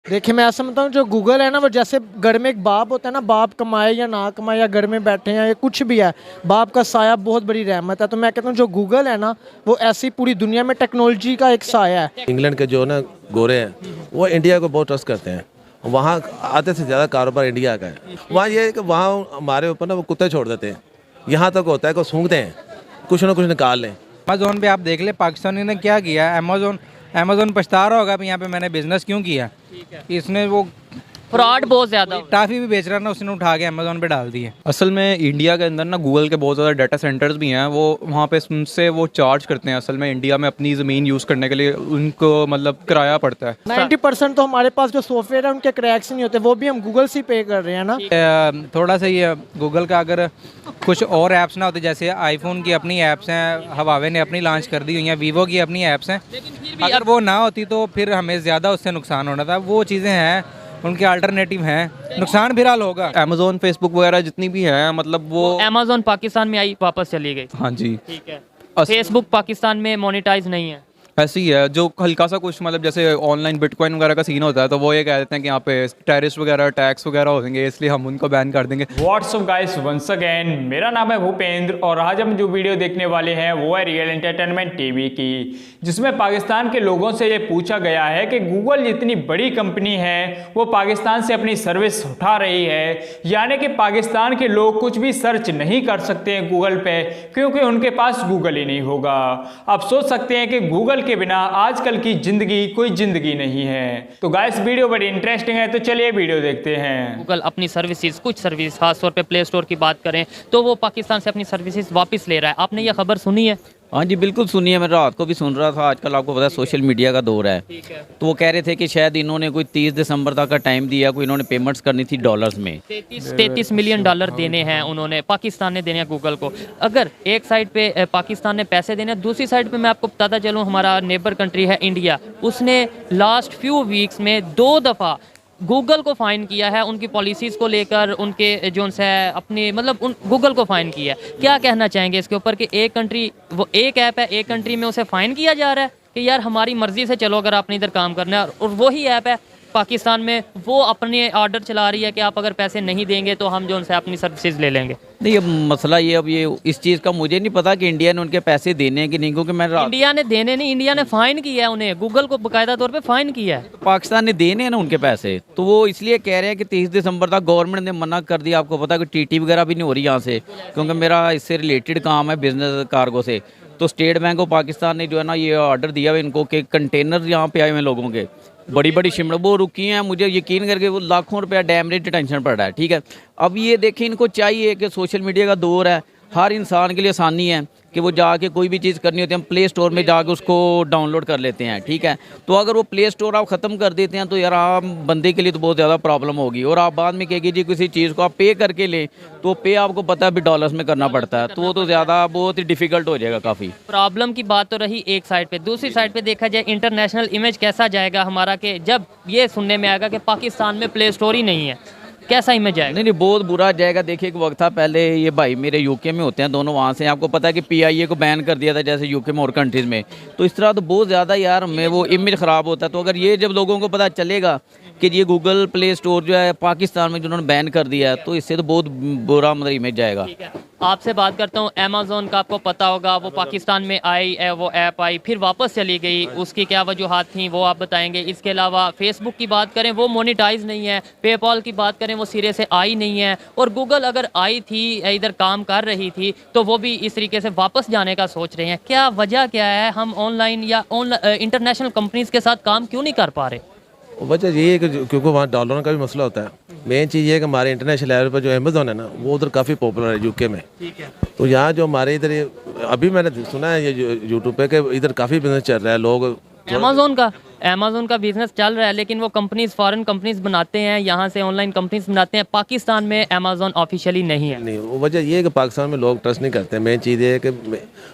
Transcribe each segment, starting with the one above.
देखिए मैं ऐसा समझता हूँ जो गूगल है ना, वो जैसे घर में एक बाप होता है ना, बाप कमाए या ना कमाए या घर में बैठे हैं या कुछ भी है, बाप का साया बहुत बड़ी रहमत है। तो मैं कहता हूँ जो गूगल है ना, वो ऐसी पूरी दुनिया में टेक्नोलॉजी का एक साया है। इंग्लैंड के जो ना गोरे हैं वो इंडिया को बहुत ट्रस्ट करते हैं। वहाँ आधे से ज़्यादा कारोबार इंडिया का है। वहाँ ये है कि वहाँ हमारे ऊपर ना वो कुत्ते छोड़ देते हैं। यहाँ तक होता है कि सूंघते हैं, कुछ ना कुछ निकाल लें। अमेजोन पे आप देख ले पाकिस्तानी ने क्या किया। अमेजोन पछता रहा होगा यहाँ पे मैंने बिजनेस क्यों किया। इसने वो फ्रॉड बहुत ज़्यादा। टाफी भी बेच रहा ना, उसने उठा के अमेजोन पे डाल दी है। असल में इंडिया के अंदर ना गूगल के बहुत ज़्यादा डाटा सेंटर्स भी हैं, वो वहाँ पे उनसे वो चार्ज करते हैं। असल में इंडिया में अपनी ज़मीन यूज़ करने के लिए उनको मतलब किराया पड़ता है। 90% तो हमारे पास जो सॉफ्टवेयर है उनके क्रैक्स नहीं होते, वो भी हम गूगल से पे कर रहे हैं ना। थोड़ा सा ये गूगल का अगर कुछ और ऐप्स ना होते, जैसे आईफोन की अपनी ऐप्स हैं, हवावे ने अपनी लॉन्च कर दी हुई हैं, वीवो की अपनी ऐप्स हैं, अगर वो ना होती तो फिर हमें ज़्यादा उससे नुकसान होना था। वो चीज़ें हैं, उनके अल्टरनेटिव हैं, नुकसान फिलहाल होगा। अमेजोन, फेसबुक वगैरह जितनी भी हैं, मतलब वो अमेजोन पाकिस्तान में आई, वापस चली गई। हाँ जी, ठीक है। फेसबुक पाकिस्तान में मोनेटाइज नहीं है। ऐसी ही है। जो हल्का सा कुछ मतलब जैसे ऑनलाइन बिटकॉइन वगैरह का सीन होता है, तो वो ये कह देते हैं कि यहाँ पे टेररिस्ट वगैरह टैक्स वगैरह होंगे, इसलिए हम उनको बैन कर देंगे। व्हाट्सअप गाइस, वंस अगेन मेरा नाम है भूपेंद्र और आज हम जो वीडियो देखने वाले हैं वो है रियल एंटरटेनमेंट टीवी की, जिसमें पाकिस्तान के लोगों से ये पूछा गया है कि गूगल जितनी बड़ी कंपनी है वो पाकिस्तान से अपनी सर्विस उठा रही है, यानी कि पाकिस्तान के लोग कुछ भी सर्च नहीं कर सकते हैं गूगल पे, क्योंकि उनके पास गूगल ही नहीं होगा। आप सोच सकते हैं कि गूगल के बिना आजकल की जिंदगी कोई जिंदगी नहीं है। तो गाइस वीडियो बड़ी इंटरेस्टिंग है, तो चलिए वीडियो देखते हैं। गूगल अपनी सर्विसेज, कुछ सर्विस खासतौर पे प्ले स्टोर की बात करें तो वो पाकिस्तान से अपनी सर्विसेज वापस ले रहा है। आपने ये खबर सुनी है? हाँ जी बिल्कुल सुनिए, मैं रात को भी सुन रहा था। आजकल आपको पता है सोशल मीडिया का दौर है, तो वो कह रहे थे कि शायद इन्होंने कोई 30 दिसंबर तक का टाइम दिया, कोई इन्होंने पेमेंट्स करनी थी डॉलर्स में। 33 मिलियन डॉलर देने हैं उन्होंने, पाकिस्तान ने देने हैं गूगल को। अगर एक साइड पे पाकिस्तान ने पैसे देने हैं, दूसरी साइड पे मैं आपको बताता चलूँ हमारा नेबर कंट्री है इंडिया, उसने लास्ट फ्यू वीक्स में 2 दफ़ा गूगल को फ़ाइन किया है उनकी पॉलिसीज़ को लेकर, उनके जो है अपने मतलब उन गूगल को फ़ाइन किया है। क्या कहना चाहेंगे इसके ऊपर कि एक कंट्री, वो एक ऐप है, एक कंट्री में उसे फ़ाइन किया जा रहा है कि यार हमारी मर्ज़ी से चलो अगर आपने इधर काम करना है, और वही ऐप है पाकिस्तान में वो अपने ऑर्डर चला रही है कि आप अगर पैसे नहीं देंगे तो हम जो उनसे अपनी सर्विसेज ले लेंगे। नहीं, ये मसला ये अब ये इस चीज़ का मुझे नहीं पता कि इंडिया ने उनके पैसे देने हैं कि नहीं, क्योंकि मैं इंडिया ने देने नहीं, इंडिया ने फ़ाइन किया है उन्हें, गूगल को बाकायदा तौर पे फ़ाइन किया है। पाकिस्तान ने देने हैं ना उनके पैसे, तो वो इसलिए कह रहे हैं कि 30 दिसंबर तक गवर्नमेंट ने मना कर दिया। आपको पता है कि टीटी वगैरह भी नहीं हो रही यहाँ से, क्योंकि मेरा इससे रिलेटेड काम है बिजनेस कार्गो से। तो स्टेट बैंक ऑफ पाकिस्तान ने जो है ना ये ऑर्डर दिया हुआ इनको कि कंटेनर यहाँ पे आए हुए लोगों के बड़ी बड़ी शिमला वो रुकी हैं। मुझे यकीन करके वो लाखों रुपया डैमेज डिटेंशन पड़ रहा है। ठीक है, अब ये देखें, इनको चाहिए कि सोशल मीडिया का दौर है, हर इंसान के लिए आसानी है कि वो जाके कोई भी चीज़ करनी होती है, हम प्ले स्टोर में जाके उसको डाउनलोड कर लेते हैं। ठीक है, तो अगर वो प्ले स्टोर आप ख़त्म कर देते हैं तो यार आम बंदे के लिए तो बहुत ज़्यादा प्रॉब्लम होगी। और आप बाद में कहेंगे जी किसी चीज़ को आप पे करके लें, तो पे आपको पता है अभी डॉलर्स में करना पड़ता है, तो वो तो ज़्यादा बहुत ही डिफ़िकल्ट हो जाएगा काफ़ी। प्रॉब्लम की बात तो रही एक साइड पे, दूसरी साइड पे देखा जाए इंटरनेशनल इमेज कैसा जाएगा हमारा, कि जब ये सुनने में आएगा कि पाकिस्तान में प्ले स्टोर ही नहीं है, कैसा इमेज आएगा? नहीं, बहुत बुरा जाएगा। देखिए एक वक्त था पहले, ये भाई मेरे यूके में होते हैं दोनों, वहाँ से आपको पता है कि पीआईए को बैन कर दिया था जैसे यूके में और कंट्रीज़ में। तो इस तरह तो बहुत ज़्यादा यार में वो इमेज ख़राब होता है। तो अगर ये जब लोगों को पता चलेगा कि ये गूगल प्ले स्टोर जो है पाकिस्तान में जिन्होंने बैन कर दिया है, तो इससे तो बहुत बुरा मतलब इमेज जाएगा। आपसे बात करता हूँ अमेज़ोन का, आपको पता होगा वो पाकिस्तान में आई, वो ऐप आई फिर वापस चली गई, उसकी क्या वजूहात थी वो आप बताएंगे। इसके अलावा फेसबुक की बात करें वो मोनेटाइज नहीं है, पेपॉल की बात करें वो सिरे से आई नहीं है, और गूगल अगर आई थी इधर काम कर रही थी तो वो भी इस तरीके से वापस जाने का सोच रहे हैं। क्या वजह क्या है, हम ऑनलाइन या इंटरनेशनल कंपनीज के साथ काम क्यों नहीं कर पा रहे? वजह ये है कि क्योंकि वहाँ डॉलर का भी मसला होता है। मेन चीज़ ये है कि हमारे इंटरनेशनल लेवल पर जो अमेज़ॉन है ना, वो उधर काफ़ी पॉपुलर है यूके में। ठीक है, तो यहाँ जो हमारे इधर अभी मैंने सुना है ये यूट्यूब पे कि इधर काफ़ी बिजनेस चल रहा है। लोग अमेज़ोन का बिजनेस चल रहा है, लेकिन वो कंपनीज फॉरेन कंपनीज बनाते हैं, यहाँ से ऑनलाइन कंपनीज बनाते हैं। पाकिस्तान में अमेज़ोन ऑफिशियली नहीं है। नहीं, वो वजह ये है कि पाकिस्तान में लोग ट्रस्ट नहीं करते। मेन चीज़ ये है कि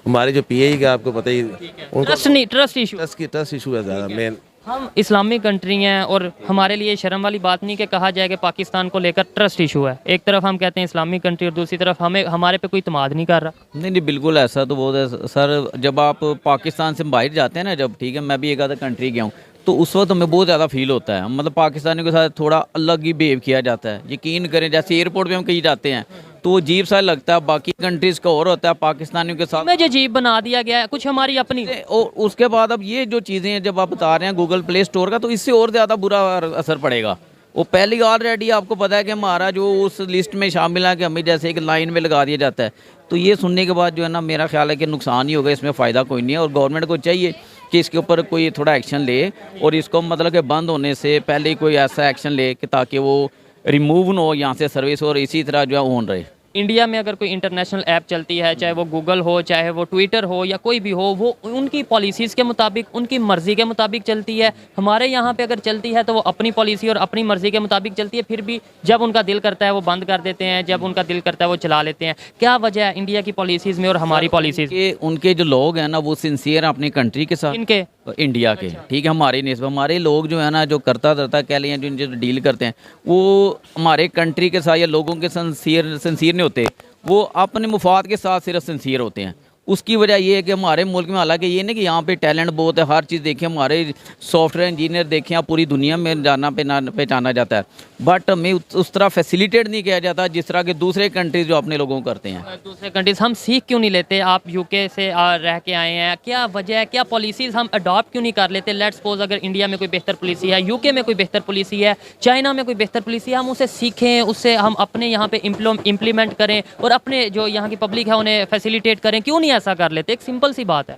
हमारे जो पीआई का आपको पता ही, ट्रस्ट इशू है ज़्यादा मेन। हम इस्लामिक कंट्री हैं और हमारे लिए शर्म वाली बात नहीं कि कहा जाए कि पाकिस्तान को लेकर ट्रस्ट इशू है। एक तरफ हम कहते हैं इस्लामिक कंट्री और दूसरी तरफ हमारे पे कोई इत्मीनाद नहीं कर रहा। नहीं, बिल्कुल ऐसा तो बहुत है सर। जब आप पाकिस्तान से बाहर जाते हैं ना, जब ठीक है मैं भी एक आधा कंट्री गया हूँ, तो उस वक्त हमें बहुत ज़्यादा फील होता है। मतलब पाकिस्तानियों के साथ थोड़ा अलग ही बिहेव किया जाता है। यकीन करें, जैसे एयरपोर्ट पे हम कहीं जाते हैं तो अजीब सा लगता है, बाकी कंट्रीज़ का और होता है, पाकिस्तानियों के साथ में जो अजीब बना दिया गया है कुछ हमारी अपनी। और उसके बाद अब ये जो चीज़ें हैं जब आप बता रहे हैं गूगल प्ले स्टोर का, तो इससे और ज़्यादा बुरा असर पड़ेगा। वो पहले ही ऑलरेडी आपको पता है कि हमारा जो उस लिस्ट में शामिल है कि हमें जैसे एक लाइन में लगा दिया जाता है। तो ये सुनने के बाद जो है ना, मेरा ख्याल है कि नुकसान ही होगा, इसमें फ़ायदा कोई नहीं है। और गवर्नमेंट को चाहिए कि इसके ऊपर कोई थोड़ा एक्शन ले और इसको मतलब कि बंद होने से पहले ही कोई ऐसा एक्शन ले कि ताकि वो रिमूव ना हो यहाँ से सर्विस, और इसी तरह जो है ऑन रहे। इंडिया में अगर कोई इंटरनेशनल ऐप चलती है, चाहे वो गूगल हो, चाहे वो ट्विटर हो या कोई भी हो, वो उनकी पॉलिसीज़ के मुताबिक, उनकी मर्ज़ी के मुताबिक चलती है। हमारे यहाँ पे अगर चलती है तो वो अपनी पॉलिसी और अपनी मर्ज़ी के मुताबिक चलती है। फिर भी जब उनका दिल करता है वो बंद कर देते हैं, जब उनका दिल करता है वो चला लेते हैं। क्या वजह है इंडिया की पॉलिसीज़ में और हमारी पॉलिसीज़ कि उनके जो लोग हैं ना वो सिंसियर हैं अपनी कंट्री के साथ, इनके इंडिया के, ठीक है। हमारे निस्बत हमारे लोग जो है ना, जो करता धरता कह लें, जो इनसे डील करते हैं, वो हमारे कंट्री के साथ या लोगों के सिंसियर नहीं होते, वो अपने मुफाद के साथ सिर्फ सिंसियर होते हैं। उसकी वजह ये है कि हमारे मुल्क में, हालांकि ये नहीं कि यहाँ पे टैलेंट बहुत है, हर चीज़ देखें, हमारे सॉफ्टवेयर इंजीनियर देखें, आप पूरी दुनिया में जाना पहचाना जाता है, बट हमें उस तरह फैसिलिटेट नहीं किया जाता जिस तरह के दूसरे कंट्रीज जो अपने लोगों को करते हैं। दूसरे कंट्रीज हम सीख क्यों नहीं लेते? आप यूके से रह के आए हैं, क्या वजह है, क्या पॉलिसीज़ हम अडॉप्ट क्यों नहीं कर लेते? लेट्स सपोज अगर इंडिया में कोई बेहतर पॉलिसी है, यूके में कोई बेहतर पॉलिसी है, चाइना में कोई बेहतर पॉलिसी है, हम उसे सीखें, उससे हम अपने यहाँ पे इम्प्लीमेंट करें और अपने जो यहाँ की पब्लिक है उन्हें फैसिलिटेट करें। क्यों नहीं ऐसा कर लेते? एक सिंपल सी बात है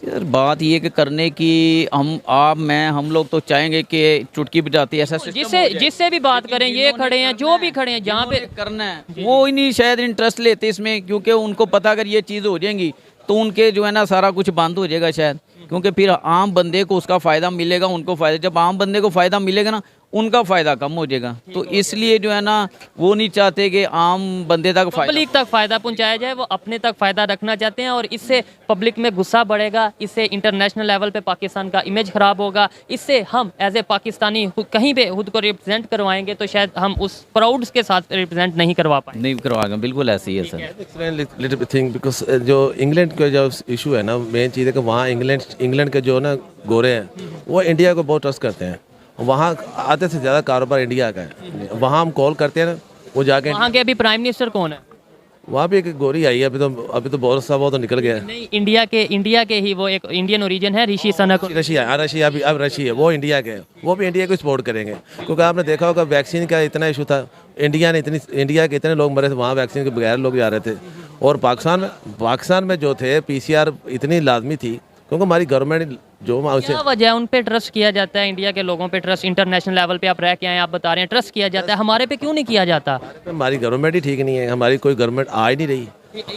यार। बात ये कि करने की हम लोग तो चाहेंगे कि चुटकी बजाती ऐसा जिससे भी बात करें, ये खड़े हैं, जो भी खड़े हैं, जहाँ पे करना है वो ही नहीं शायद इंटरेस्ट लेते इसमें, क्योंकि उनको पता अगर ये चीज़ हो जाएंगी तो उनके जो है ना सारा कुछ बंद हो जाएगा शायद, क्योंकि फिर आम बंदे को उसका फ़ायदा मिलेगा, उनको फ़ायदा, जब आम बंदे को फ़ायदा मिलेगा ना उनका फ़ायदा कम हो जाएगा। तो इसलिए जो है ना वो नहीं चाहते कि आम बंदे तक पब्लिक तक फ़ायदा पहुंचाया जाए, वो अपने तक फ़ायदा रखना चाहते हैं। और इससे पब्लिक में गुस्सा बढ़ेगा, इससे इंटरनेशनल लेवल पे पाकिस्तान का इमेज ख़राब होगा, इससे हम एज ए पाकिस्तानी कहीं पे खुद को रिप्रेजेंट करवाएंगे तो शायद हम उस प्राउड्स के साथ रिप्रेजेंट नहीं करवा पाएंगे। नहीं करवाएंगे, बिल्कुल ऐसे ही है सर। थिंग बिकॉज जो इंग्लैंड का जो इशू है ना, मेन चीज़ है कि वहाँ इंग्लैंड के जो ना गोरे हैं वो इंडिया को बहुत ट्रस्ट करते हैं। वहाँ आधे से ज़्यादा कारोबार इंडिया का है। वहाँ हम कॉल करते हैं ना, वो जाके, वहाँ के अभी प्राइम मिनिस्टर कौन है? वहाँ भी एक गोरी आई है, अभी तो बहुत सा वो तो निकल गया है। नहीं, इंडिया के ही वो एक इंडियन ओरिजिन है, ऋषि सुनक। रशिया अब रशिया वो इंडिया के, वो भी इंडिया को सपोर्ट करेंगे। क्योंकि आपने देखा होगा वैक्सीन का इतना इशू था, इंडिया के इतने लोग मरे थे वहाँ, वैक्सीन के बगैर लोग जा रहे थे। और पाकिस्तान में जो थे PCR इतनी लाजमी थी, क्योंकि हमारी गवर्नमेंट जो क्या वजह है उन पे ट्रस्ट किया जाता है, इंडिया के लोगों पे ट्रस्ट, इंटरनेशनल लेवल पे आप रह के आए, आप बता रहे हैं ट्रस्ट किया जाता है, हमारे पे क्यों नहीं किया जाता? हमारी गवर्नमेंट ही ठीक नहीं है, हमारी कोई गवर्नमेंट आ ही नहीं रही,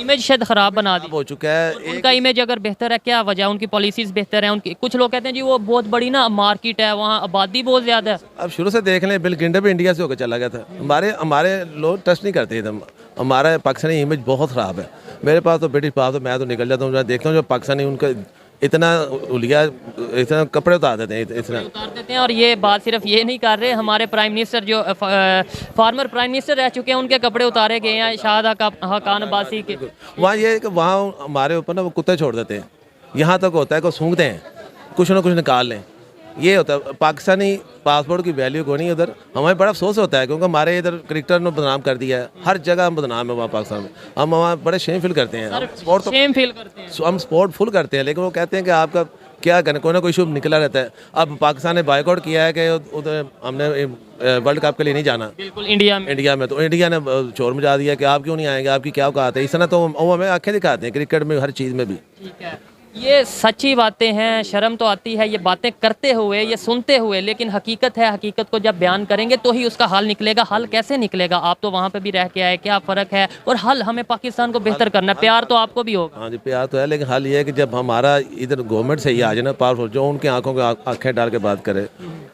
इमेज शायद ख़राब बना दी हो चुका है। उनका इमेज अगर बेहतर है, क्या वजह है? उनकी पॉलिसीज़ बेहतर है उनकी। कुछ लोग कहते हैं जी वो बहुत बड़ी ना मार्केट है, वहाँ आबादी बहुत ज़्यादा है। अब शुरू से देख लें, बिल क्लिंटन भी इंडिया से होकर चला गया था। हमारे लोग ट्रस्ट नहीं करते एकदम। हमारा पाकिस्तानी इमेज बहुत ख़राब है। मेरे पास तो ब्रिटिश पास, तो मैं तो निकल जाता हूँ, मैं देखता हूँ जो पाकिस्तानी उनका इतना उलिया, इतना कपड़े उतार देते हैं, इतना उतार देते हैं। और ये बात सिर्फ ये नहीं कर रहे, हमारे प्राइम मिनिस्टर जो फॉर्मर प्राइम मिनिस्टर रह चुके हैं उनके कपड़े उतारे गए हैं, शाहिद हकान अब्बासी के। वहाँ ये है कि वहाँ हमारे ऊपर ना वो कुत्ते छोड़ देते हैं। यहाँ तक होता है कि सूंघते हैं, कुछ ना कुछ निकाल लें, ये होता है। पाकिस्तानी पासपोर्ट की वैल्यू को नहीं उधर। हमें बड़ा अफसोस होता है क्योंकि हमारे इधर क्रिकेटर ने बदनाम कर दिया है, हर जगह हम बदनाम है वहाँ पाकिस्तान में। हम वहाँ बड़े शेम फील करते हैं, स्पोर्ट शेम फील करते हैं, हम स्पोर्ट फुल करते हैं, लेकिन वो कहते हैं कि आपका क्या करना, कोई ना कोई इशू निकला रहता है। अब पाकिस्तान ने बाइकआउट किया है कि उधर हमने वर्ल्ड कप के लिए नहीं जाना। बिल्कुल इंडिया में तो इंडिया ने शोर मचा दिया कि आप क्यों नहीं आएंगे, आपकी क्या औकात है। इस तरह तो वो हमें आंखें दिखाते हैं क्रिकेट में, हर चीज़ में भी। ठीक है, ये सच्ची बातें हैं, शर्म तो आती है ये बातें करते हुए, ये सुनते हुए, लेकिन हकीकत है, हकीकत को जब बयान करेंगे तो ही उसका हल निकलेगा। हल कैसे निकलेगा? आप तो वहाँ पे भी रह के आए, क्या फ़र्क है? और हल हमें पाकिस्तान को बेहतर करना है, प्यार तो आपको भी होगा। हाँ जी, प्यार तो है, लेकिन हल ये है कि जब हमारा इधर गवर्नमेंट से ही आ जाए ना पावरफुल, जो उनकी आंखों में आंखें डाल के बात करे,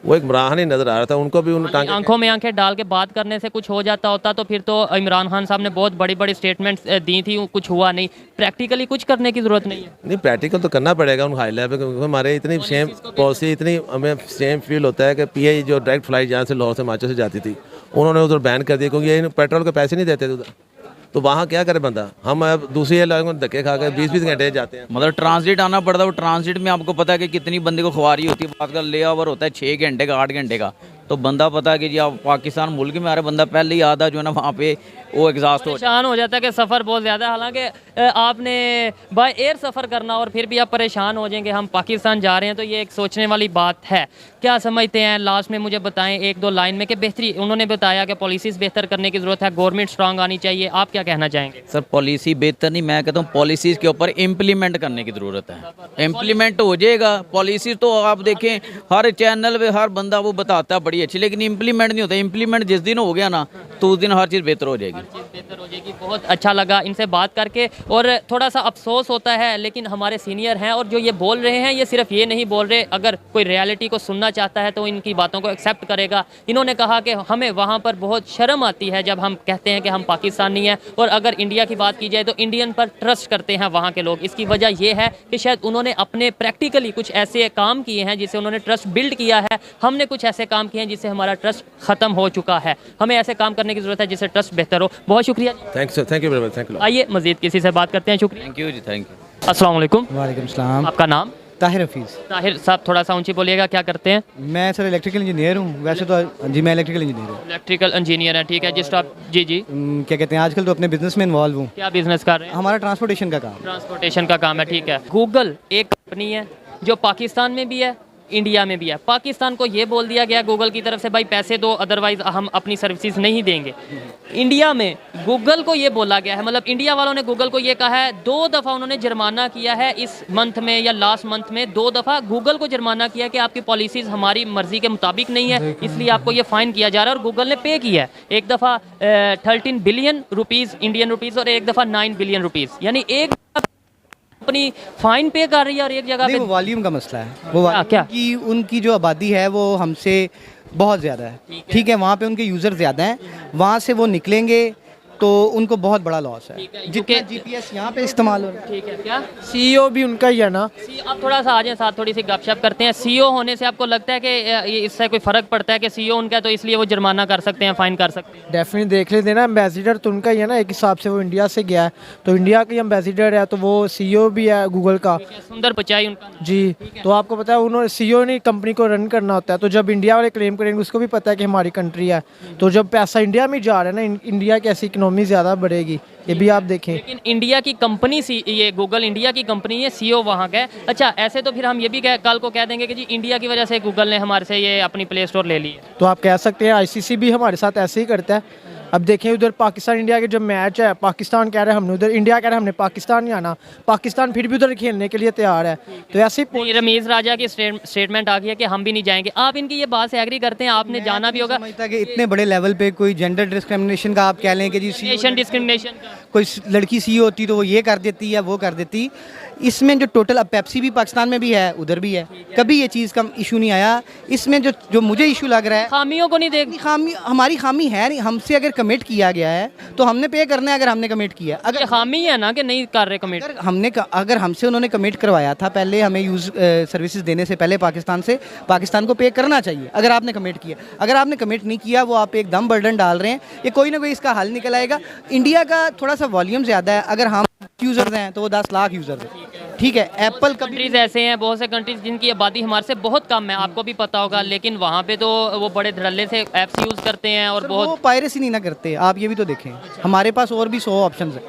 वो एक इमरान ही नज़र आ रहा था, उनको भी उन आंखों में आंखें डाल के बात करने से कुछ हो जाता होता तो फिर तो इमरान खान साहब ने बहुत बड़ी बड़ी स्टेटमेंट्स दी थी, कुछ हुआ नहीं। प्रैक्टिकली कुछ करने की ज़रूरत नहीं है। नहीं, प्रैक्टिकल तो करना पड़ेगा उन हाई लेवल पे, क्योंकि हमारे इतनी सेम पॉलिसी, इतनी हमें सेम फील होता है कि PI जो डायरेक्ट फ्लाइट जहाँ से लाहौर से हिमाचल से जाती थी, उन्होंने उधर बैन कर दिया क्योंकि ये पेट्रोल के पैसे नहीं देते थे उधर। तो वहाँ क्या करे बंदा, हम अब दूसरी एयरलाइन को धक्के खा के 20-20 घंटे जाते हैं। मतलब ट्रांजिट आना पड़ता है, वो ट्रांजिट में आपको पता है कि कितनी बंदे को खुआरी होती है। आजकल ले ओवर होता है 6 घंटे का, 8 घंटे का, तो बंदा पता है कि जी आप पाकिस्तान मुल्क में आ रहे, बंदा पहले ही आधा जो है ना वहाँ पे वो एग्जॉस्ट हो परेशान हो जाता है कि सफ़र बहुत ज़्यादा है। हालांकि आपने बाय एयर सफ़र करना और फिर भी आप परेशान हो जाएंगे हम पाकिस्तान जा रहे हैं, तो ये एक सोचने वाली बात है। क्या समझते हैं, लास्ट में मुझे बताएं 1-2 लाइन में कि बेहतरी, उन्होंने बताया कि पॉलिसीज़ बेहतर करने की ज़रूरत है, गवर्नमेंट स्ट्रांग आनी चाहिए, आप क्या कहना चाहेंगे? सर पॉलिसी बेहतर नहीं, मैं कहता हूँ पॉलिसीज़ के ऊपर इम्प्लीमेंट करने की ज़रूरत है। इम्प्लीमेंट हो जाएगा पॉलिसी तो आप देखें हर चैनल पे हर बंदा वो बताता है बड़ी अच्छी, लेकिन इम्प्लीमेंट नहीं होता। इम्प्लीमेंट जिस दिन हो गया ना तो उस दिन हर चीज़ बेहतर हो जाएगी। बेहतर हो जाएगी। बहुत अच्छा लगा इनसे बात करके, और थोड़ा सा अफसोस होता है, लेकिन हमारे सीनियर हैं और जो ये बोल रहे हैं ये सिर्फ ये नहीं बोल रहे, अगर कोई रियलिटी को सुनना चाहता है तो इनकी बातों को एक्सेप्ट करेगा। इन्होंने कहा कि हमें वहाँ पर बहुत शर्म आती है जब हम कहते हैं कि हम पाकिस्तानी हैं, और अगर इंडिया की बात की जाए तो इंडियन पर ट्रस्ट करते हैं वहाँ के लोग। इसकी वजह यह है कि शायद उन्होंने अपने प्रैक्टिकली कुछ ऐसे काम किए हैं जिससे उन्होंने ट्रस्ट बिल्ड किया है। हमने कुछ ऐसे काम किए हैं जिससे हमारा ट्रस्ट ख़त्म हो चुका है। हमें ऐसे काम करने की ज़रूरत है जिससे ट्रस्ट बेहतर हो। बहुत शुक्रिया। Thank you very much, thank you. आइए मज़ीद किसी से बात करते हैं। शुक्रिया। थैंक यू जी, थैंक यू। अस्सलाम वालेकुम। वालेकुम सलाम। आपका नाम? ताहिर हफीज़। ताहिर साहब थोड़ा सा ऊंची बोलिएगा, क्या करते हैं? मैं सर इलेक्ट्रिकल इंजीनियर हूँ वैसे तो। जी मैं इलेक्ट्रिकल इंजीनियर हूँ। इलेक्ट्रिकल इंजीनियर है, ठीक है। जिस आप जी क्या कहते हैं, आजकल तो अपने बिजनेस में इन्वॉल्व हूँ। क्या बिजनेस कर रहे हैं? हमारा ट्रांसपोर्टेशन का काम। ट्रांसपोर्टेशन का काम है, ठीक है। गूगल एक कंपनी है जो पाकिस्तान में भी है, इंडिया में भी है। पाकिस्तान को ये बोल दिया गया गूगल की तरफ से, भाई पैसे दो अदरवाइज हम अपनी सर्विसेज नहीं देंगे। इंडिया में गूगल को ये बोला गया है, मतलब इंडिया वालों ने गूगल को ये कहा है, 2 दफ़ा उन्होंने जुर्माना किया है इस मंथ में या लास्ट मंथ में। 2 दफ़ा गूगल को जुर्माना किया कि आपकी पॉलिसीज़ हमारी मर्जी के मुताबिक नहीं है, इसलिए आपको ये फ़ाइन किया जा रहा है। और गूगल ने पे किया है। एक दफ़ा 13 बिलियन रुपीज़ इंडियन रुपीज़ और एक दफ़ा 9 बिलियन रुपीज़, यानी एक कंपनी फाइन पे कर रही है और एक जगह पे। वो वॉल्यूम का मसला है। वो क्या? कि उनकी जो आबादी है वो हमसे बहुत ज़्यादा है, ठीक है। वहाँ पे उनके यूज़र ज़्यादा हैं, वहाँ से वो निकलेंगे तो उनको बहुत बड़ा लॉस है। जितने GPS यहाँ पे इस्तेमाल हो रहा है। ठीक है। क्या CEO भी उनका ही है ना? आप थोड़ा सा आ जाए साथ, थोड़ी सी गपशप करते हैं। CEO होने से आपको लगता है कि इससे कोई फ़र्क पड़ता है कि CEO उनका है तो इसलिए वो जुर्माना कर सकते हैं, फ़ाइन कर सकते हैं? डेफिनेटली देख लेते ना, एम्बेसडर तो उनका ही है ना, एक हिसाब से वो इंडिया से गया है तो इंडिया का एम्बेसडर है, तो वो CEO भी है गूगल का। सुंदर पिचाई उनका जी, तो आपको पता है उन्होंने CEO ने कंपनी को रन करना होता है, तो जब इंडिया वाले क्लेम करेंगे उसको भी पता है कि हमारी कंट्री है, तो जब पैसा इंडिया में जा रहा है ना, इंडिया की ऐसी इकोनॉमी ज़्यादा बढ़ेगी, ये भी आप देखें। लेकिन इंडिया की कंपनी ये गूगल इंडिया की कंपनी है, CEO वहाँ का है। अच्छा, ऐसे तो फिर हम ये भी कल को कह देंगे कि जी इंडिया की वजह से गूगल ने हमारे से ये अपनी प्ले स्टोर ले ली है। तो आप कह सकते हैं ICC भी हमारे साथ ऐसे ही करता है। अब देखें उधर पाकिस्तान इंडिया के जब मैच है, पाकिस्तान कह रहे हैं हमने उधर, इंडिया कह रहे हैं हमने पाकिस्तान नहीं आना, पाकिस्तान फिर भी उधर खेलने के लिए तैयार है। तो ऐसे ही रमीज़ राजा की स्टेटमेंट आ गई है कि हम भी नहीं जाएंगे। आप इनकी ये बात से एग्री करते हैं? आपने जाना भी होगा। समझता कि इतने बड़े लेवल पे कोई जेंडर डिस्क्रिमिनेशन का आप कह लें कि जी डिस्क्रिमिनेशन का कोई लड़की CEO होती तो वो ये कर देती या वो कर देती। इसमें जो टोटल, अब पेप्सी भी पाकिस्तान में भी है, उधर भी है, कभी ये चीज़ का इशू नहीं आया। इसमें जो मुझे इशू लग रहा है, खामियों को नहीं देख, खामी हमारी खामी है नहीं, हमसे अगर कमिट किया गया है तो हमने पे करना है। अगर हमने कमिट किया, अगर खामी है ना कि नहीं कर रहे कमिट, अगर हमसे उन्होंने कमिट करवाया था पहले, हमें यूज़ सर्विसेज देने से पहले पाकिस्तान को पे करना चाहिए। अगर आपने कमिट किया, अगर आपने कमिट नहीं किया, वो आप एकदम बर्डन डाल रहे हैं। ये कोई ना कोई इसका हल निकल आएगा। इंडिया का थोड़ा सा वॉल्यूम ज़्यादा है, अगर हम यूज़र्स हैं तो वो 10 लाख यूज़र हैं, ठीक है। एप्पल कंट्रीज ऐसे हैं, बहुत से कंट्रीज जिनकी आबादी हमारे से बहुत कम है, आपको भी पता होगा, लेकिन वहाँ पे तो वो बड़े धड़ल्ले से ऐप्स यूज़ करते हैं और बहुत। वो पायरेसी नहीं ना करते, आप ये भी तो देखें। हमारे पास और भी 100 ऑप्शन है,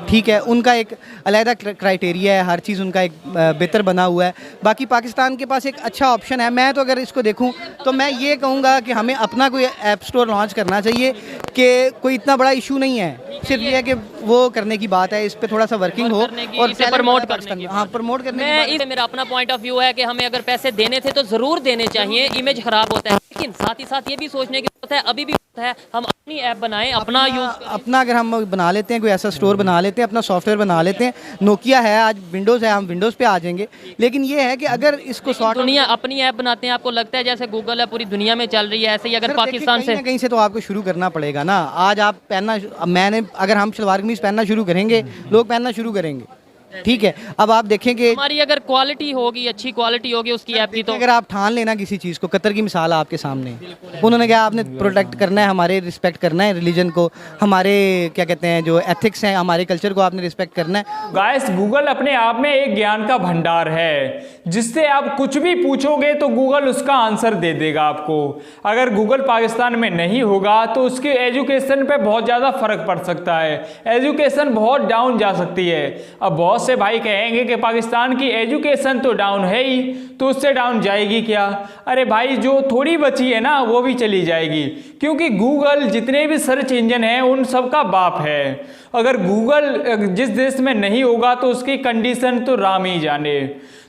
ठीक है। उनका एक अलहदा क्राइटेरिया है, हर चीज़ उनका एक बेहतर बना हुआ है। बाकी पाकिस्तान के पास एक अच्छा ऑप्शन है। मैं तो अगर इसको देखूं तो मैं ये कहूँगा कि हमें अपना कोई ऐप स्टोर लॉन्च करना चाहिए, कि कोई इतना बड़ा इशू नहीं है, सिर्फ ये है कि वो करने की बात है, इस पर थोड़ा सा वर्किंग हो और प्रमोट करने की। हाँ, प्रमोट करने की बात। मेरा अपना पॉइंट ऑफ व्यू है कि हमें अगर पैसे देने थे तो ज़रूर देने चाहिए, इमेज ख़राब होता है, लेकिन साथ ही साथ ये भी सोचने की जरूरत है, अभी भी है हम अपनी ऐप बनाएं, अपना यूज़ अपना अगर हम बना लेते हैं, कोई ऐसा स्टोर बना लेते हैं, अपना सॉफ्टवेयर बना लेते हैं। नोकिया है, आज विंडोज़ है, हम विंडोज़ पे आ जाएंगे। लेकिन ये है कि अगर इसको दुनिया अपनी ऐप बनाते हैं, आपको लगता है जैसे गूगल है पूरी दुनिया में चल रही है, ऐसे ही अगर पाकिस्तान से कहीं से तो आपको शुरू करना पड़ेगा ना। आज आप पहनना, अगर हम शलवार कमीज पहनना शुरू करेंगे, लोग पहनना शुरू करेंगे, ठीक है, अब आप देखें कि हमारी अगर क्वालिटी होगी, अच्छी क्वालिटी होगी उसकी ऐप की, तो अगर आप ठान लेना किसी चीज़ को, कतर की मिसाल है आपके सामने, उन्होंने क्या आपने प्रोटेक्ट करना है, हमारे रिस्पेक्ट करना है रिलीजन को, हमारे क्या कहते हैं जो एथिक्स हैं, हमारे कल्चर को आपने रिस्पेक्ट करना है। गाइस, गूगल अपने आप में एक ज्ञान का भंडार है, जिससे आप कुछ भी पूछोगे तो गूगल उसका आंसर दे देगा आपको। अगर गूगल पाकिस्तान में नहीं होगा तो उसके एजुकेशन पे बहुत ज़्यादा फर्क पड़ सकता है, एजुकेशन बहुत डाउन जा सकती है। अब बहुत से भाई कहेंगे कि पाकिस्तान की एजुकेशन तो डाउन है ही, तो उससे डाउन जाएगी क्या? अरे भाई, जो थोड़ी बची है ना वो भी चली जाएगी, क्योंकि गूगल जितने भी सर्च इंजन हैं उन सब का बाप है। अगर गूगल जिस देश में नहीं होगा तो उसकी कंडीशन तो राम ही जाने।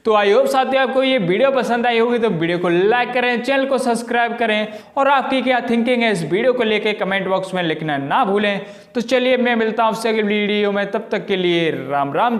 तो आई होप साथियों आपको ये वीडियो पसंद आई होगी, तो वीडियो को लाइक करें, चैनल को सब्सक्राइब करें, और आपकी क्या थिंकिंग है इस वीडियो को लेके कमेंट बॉक्स में लिखना ना भूलें। तो चलिए, मैं मिलता हूँ आपसे अगली वीडियो में, तब तक के लिए राम राम।